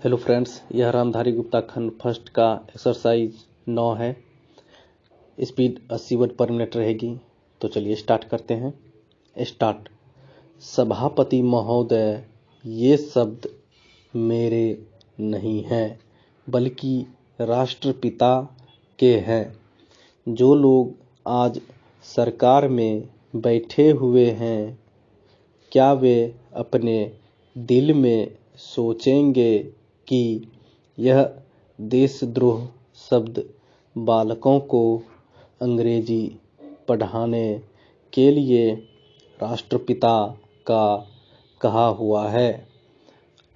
Hello friends, यह रामधारी गुप्ता खंड first का एक्सरसाइज 9 है। स्पीड 80 वर्ड पर मिनट रहेगी। तो चलिए स्टार्ट करते हैं। स्टार्ट। सभापति महोदय, ये शब्द मेरे नहीं हैं बल्कि राष्ट्रपिता के हैं। जो लोग आज सरकार में बैठे हुए हैं, क्या वे अपने दिल में सोचेंगे कि यह देशद्रोह शब्द बालकों को अंग्रेजी पढ़ाने के लिए राष्ट्रपिता का कहा हुआ है।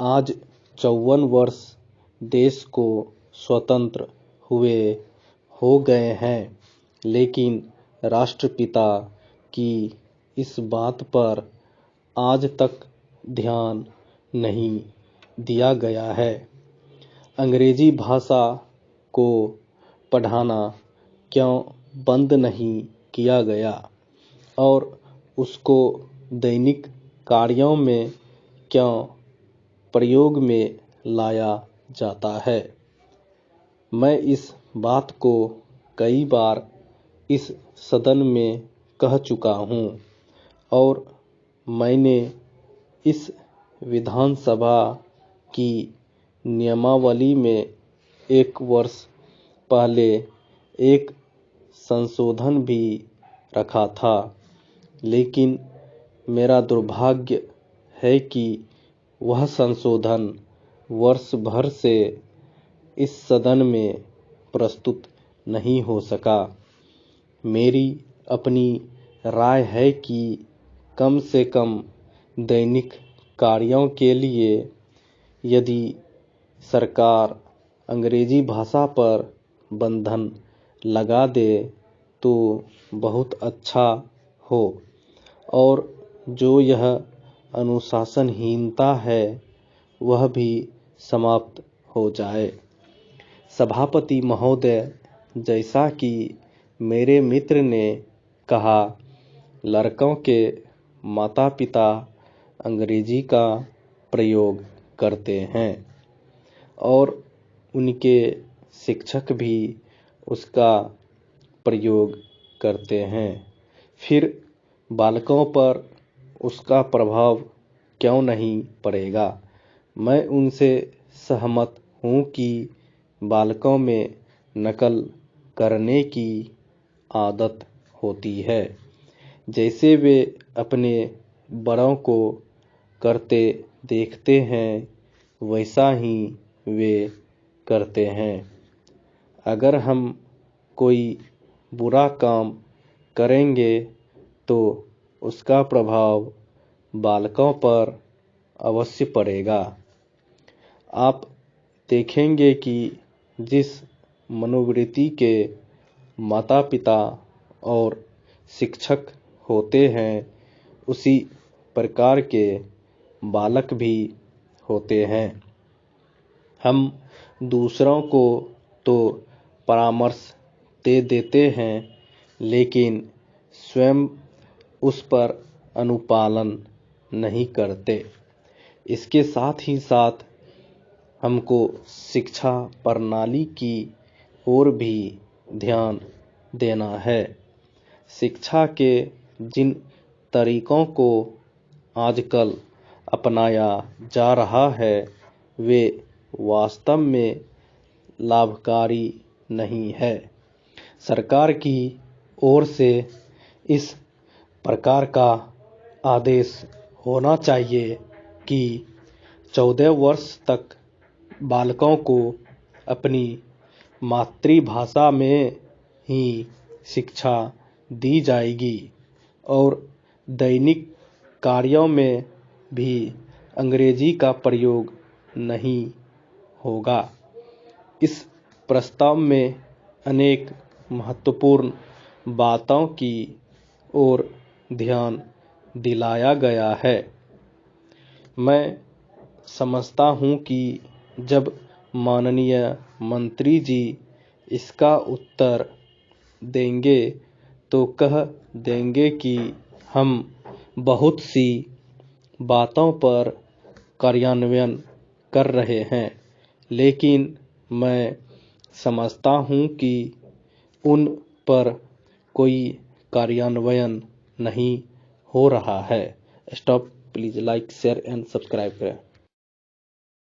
आज 54 वर्ष देश को स्वतंत्र हुए हो गए हैं, लेकिन राष्ट्रपिता की इस बात पर आज तक ध्यान नहीं दिया गया है। अंग्रेजी भाषा को पढ़ाना क्यों बंद नहीं किया गया और उसको दैनिक कार्यों में क्यों प्रयोग में लाया जाता है। मैं इस बात को कई बार इस सदन में कह चुका हूँ और मैंने इस विधानसभा की नियमावली में 1 वर्ष पहले एक संशोधन भी रखा था, लेकिन मेरा दुर्भाग्य है कि वह संशोधन वर्ष भर से इस सदन में प्रस्तुत नहीं हो सका। मेरी अपनी राय है कि कम से कम दैनिक कार्यों के लिए यदि सरकार अंग्रेजी भाषा पर बंधन लगा दे तो बहुत अच्छा हो और जो यह अनुशासनहीनता है वह भी समाप्त हो जाए। सभापति महोदय, जैसा कि मेरे मित्र ने कहा, लड़कों के माता पिता अंग्रेजी का प्रयोग करते हैं और उनके शिक्षक भी उसका प्रयोग करते हैं। फिर बालकों पर उसका प्रभाव क्यों नहीं पड़ेगा। मैं उनसे सहमत हूँ कि बालकों में नकल करने की आदत होती है, जैसे वे अपने बड़ों को करते देखते हैं वैसा ही वे करते हैं। अगर हम कोई बुरा काम करेंगे तो उसका प्रभाव बालकों पर अवश्य पड़ेगा। आप देखेंगे कि जिस मनोवृत्ति के माता पिता और शिक्षक होते हैं, उसी प्रकार के बालक भी होते हैं। हम दूसरों को तो परामर्श दे देते हैं, लेकिन स्वयं उस पर अनुपालन नहीं करते। इसके साथ ही साथ हमको शिक्षा प्रणाली की ओर भी ध्यान देना है। शिक्षा के जिन तरीकों को आजकल अपनाया जा रहा है, वे वास्तव में लाभकारी नहीं है। सरकार की ओर से इस प्रकार का आदेश होना चाहिए कि 14 वर्ष तक बालकों को अपनी मातृभाषा में ही शिक्षा दी जाएगी और दैनिक कार्यों में भी अंग्रेजी का प्रयोग नहीं होगा। इस प्रस्ताव में अनेक महत्वपूर्ण बातों की ओर ध्यान दिलाया गया है। मैं समझता हूँ कि जब माननीय मंत्री जी इसका उत्तर देंगे तो कह देंगे कि हम बहुत सी बातों पर कार्यान्वयन कर रहे हैं लेकिन मैं समझता हूँ कि उन पर कोई कार्यान्वयन नहीं हो रहा है। Stop, please like, share and subscribe करें।